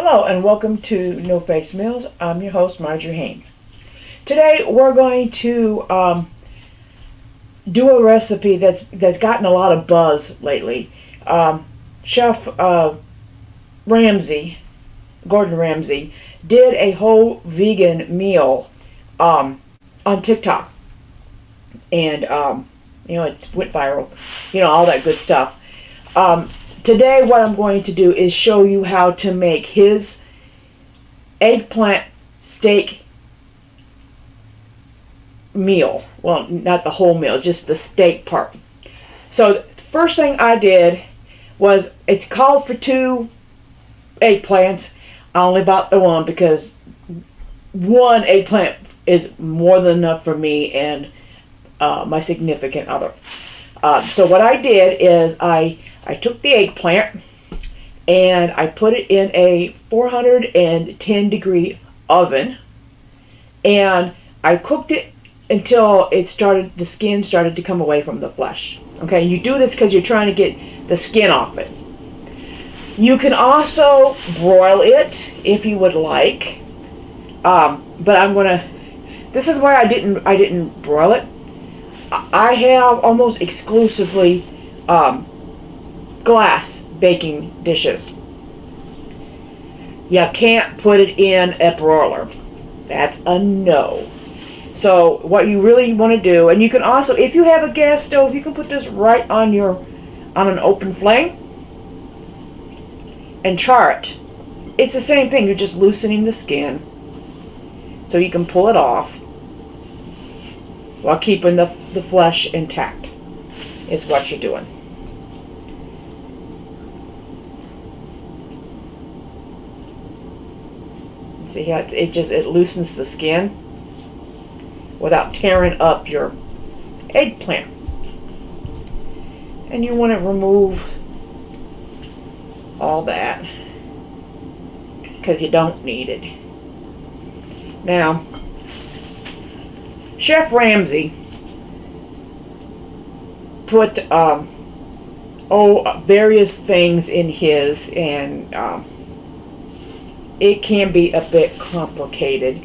Hello and welcome to No Face Meals. I'm your host, Marjorie Haynes. Today we're going to do a recipe that's gotten a lot of buzz lately. Chef Gordon Ramsay, did a whole vegan meal on TikTok, and it went viral. All that good stuff. Today what I'm going to do is show you how to make his eggplant steak meal. Well, not the whole meal, just the steak part. So the first thing I did was, it's called for 2 eggplants. I only bought the one because 1 eggplant is more than enough for me and my significant other. So what I did is I took the eggplant and I put it in a 410 degree oven, and I cooked it until the skin started to come away from the flesh. Okay, you do this because you're trying to get the skin off it. You can also broil it if you would like, but this is why I didn't broil it. I have almost exclusively glass baking dishes. You can't put it in a broiler. That's a no. So what you really want to do, and you can also, if you have a gas stove, you can put this right on an open flame and char it. It's the same thing. You're just loosening the skin so you can pull it off while keeping the flesh intact, is what you're doing. See how it loosens the skin without tearing up your eggplant. And you want to remove all that because you don't need it. Now, Chef Ramsay put various things in his, and it can be a bit complicated,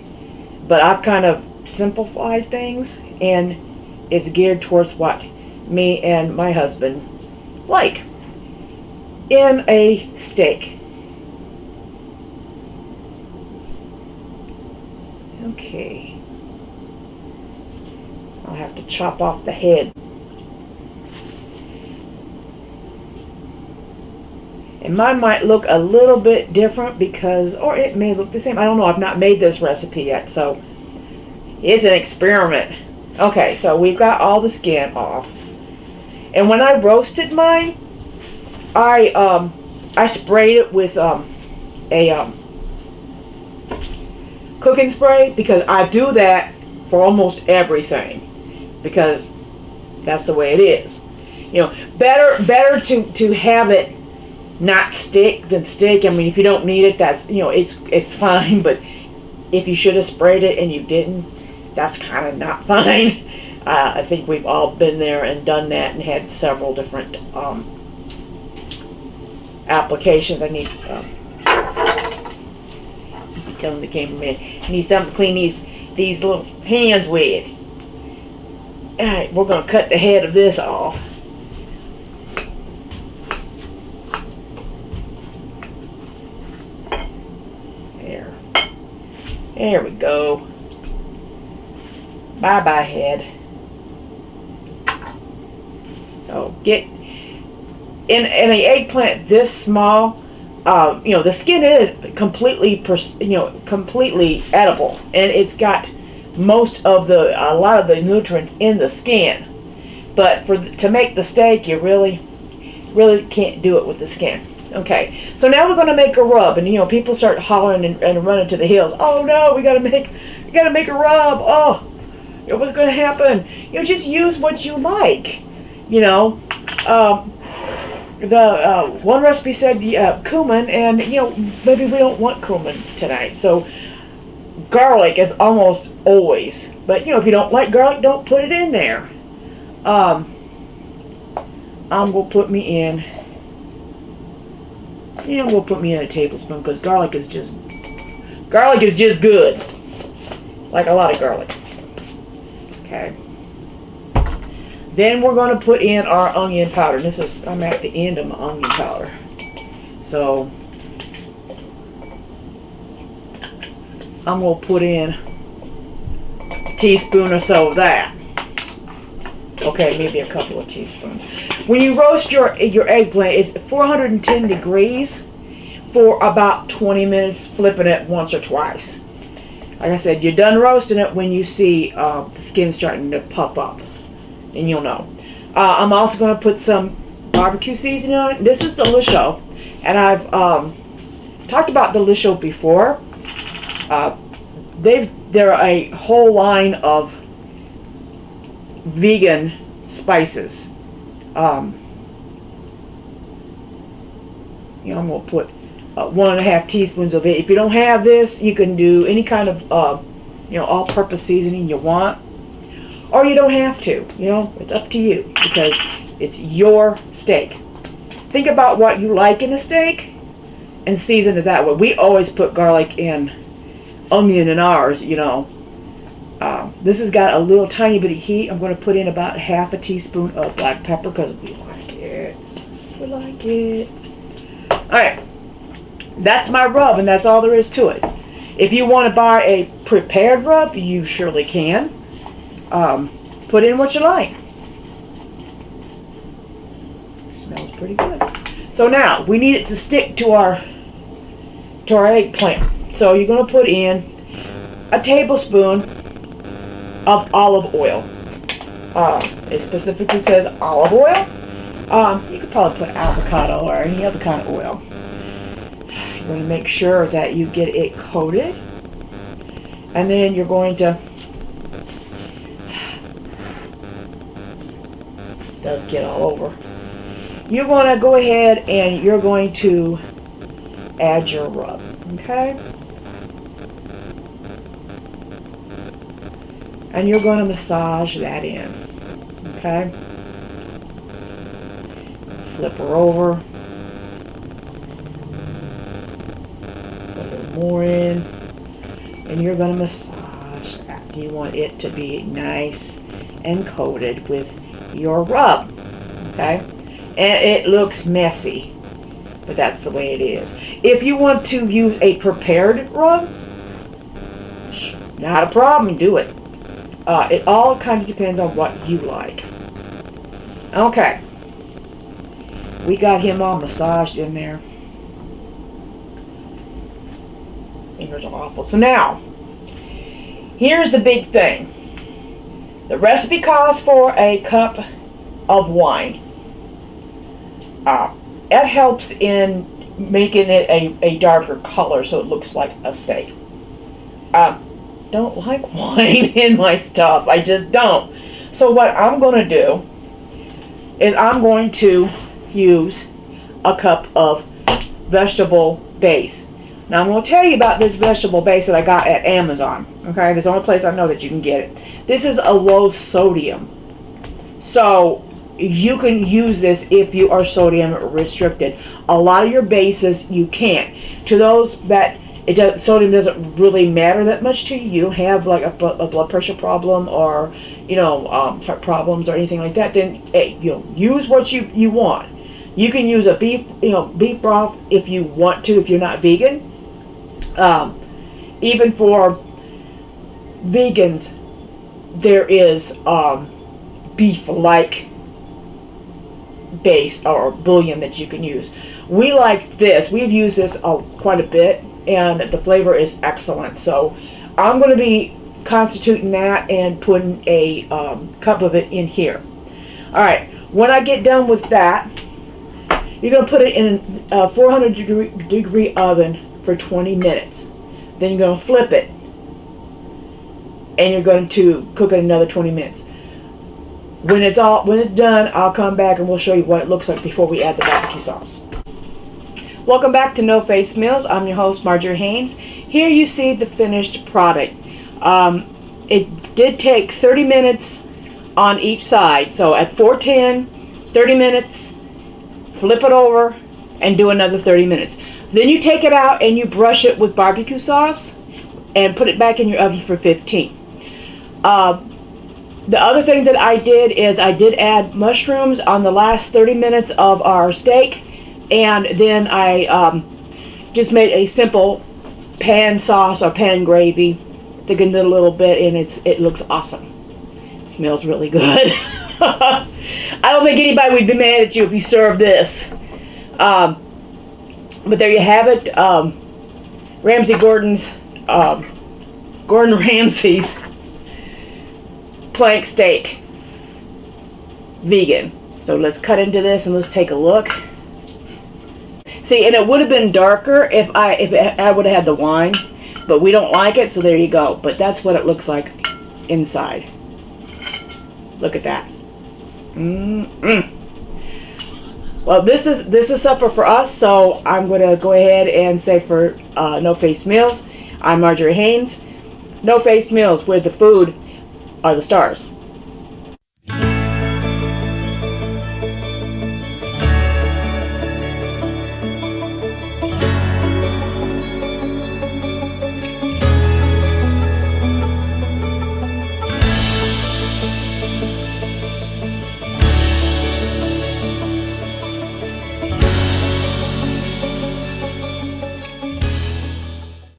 but I've kind of simplified things, and it's geared towards what me and my husband like in a steak. Okay, I'll have to chop off the head. And mine might look a little bit different or it may look the same. I don't know. I've not made this recipe yet, so it's an experiment. Okay, so we've got all the skin off. And when I roasted mine, I sprayed it with a cooking spray, because I do that for almost everything, because that's the way it is. Better to have it not stick than stick. I mean, if you don't need it, that's it's fine. But if you should have sprayed it and you didn't, that's kind of not fine. I think we've all been there and done that and had several different applications. I need telling the cameraman I need something to clean these little hands with. All right, we're gonna cut the head of this off. There we go. Bye-bye head. So get in an eggplant this small. The skin is completely edible, and it's got a lot of the nutrients in the skin. But to make the steak, you really can't do it with the skin. Okay, so now we're going to make a rub, and people start hollering and running to the hills. Oh no, we got to make a rub. Oh, what's going to happen? Just use what you like. The one recipe said cumin, and maybe we don't want cumin tonight. So garlic is almost always, but if you don't like garlic, don't put it in there. I'm gonna put me in And we'll put me in a tablespoon because garlic is just good. Like a lot of garlic. Okay. Then we're going to put in our onion powder. I'm at the end of my onion powder. So I'm going to put in a teaspoon or so of that. Okay, maybe a couple of teaspoons. When you roast your eggplant, it's 410 degrees for about 20 minutes, flipping it once or twice. Like I said, you're done roasting it when you see the skin starting to puff up. And you'll know. I'm also going to put some barbecue seasoning on it. This is Delisho. And I've talked about Delisho before. They're a whole line of vegan spices. I'm going to put 1.5 teaspoons of it. If you don't have this, you can do any kind of all-purpose seasoning you want, or you don't have to. It's up to you because it's your steak. Think about what you like in a steak and season it that way. We always put garlic and onion in ours. This has got a little tiny bit of heat. I'm going to put in about 1/2 teaspoon of black pepper because we like it. We like it. Alright. That's my rub, and that's all there is to it. If you want to buy a prepared rub, you surely can. Put in what you like. Smells pretty good. So now, we need it to stick to our eggplant. So you're going to put in a tablespoon of olive oil. It specifically says olive oil. You could probably put avocado or any other kind of oil. You're going to make sure that you get it coated. And then you're going to... It does get all over. You're going to go ahead and you're going to add your rub. Okay? And you're going to massage that in. Okay? Flip her over. Put a little more in. And you're going to massage that. You want it to be nice and coated with your rub. Okay? And it looks messy, but that's the way it is. If you want to use a prepared rub, not a problem, do it. It all kind of depends on what you like. Okay. We got him all massaged in there. Fingers are awful. So now, here's the big thing. The recipe calls for a cup of wine. It helps in making it a darker color so it looks like a steak. Don't like wine in my stuff. I just don't. So what I'm going to do is I'm going to use a cup of vegetable base. Now I'm going to tell you about this vegetable base that I got at Amazon. Okay, that's the only place I know that you can get it. This is a low sodium. So you can use this if you are sodium restricted. A lot of your bases you can't. To those that sodium doesn't really matter that much to you, you don't have like a blood pressure problem or heart problems or anything like that, then hey, use what you want. You can use a beef broth if you want to, if you're not vegan. Even for vegans, there is beef-like base or bouillon that you can use. We like this. We've used this quite a bit, and the flavor is excellent. So I'm going to be constituting that and putting a cup of it in here. Alright, when I get done with that, you're going to put it in a 400 degree oven for 20 minutes. Then you're going to flip it, and you're going to cook it another 20 minutes. When it's done, I'll come back and we'll show you what it looks like before we add the barbecue sauce. Welcome back to No Face Meals. I'm your host, Marjorie Haynes. Here you see the finished product. It did take 30 minutes on each side. So at 410, 30 minutes, flip it over, and do another 30 minutes. Then you take it out and you brush it with barbecue sauce and put it back in your oven for 15. The other thing that I did is I did add mushrooms on the last 30 minutes of our steak, and then I just made a simple pan sauce or pan gravy, thickened it a little bit, and it looks awesome. It smells really good. I don't think anybody would be mad at you if you served this. But there you have it. Gordon Ramsay's plank steak, vegan. So let's cut into this and let's take a look. See, and it would have been darker if I would have had the wine, but we don't like it, so there you go. But that's what it looks like inside. Look at that. Well, this is supper for us, so I'm going to go ahead and say for No Face Meals, I'm Marjorie Haynes. No Face Meals, where the food are the stars.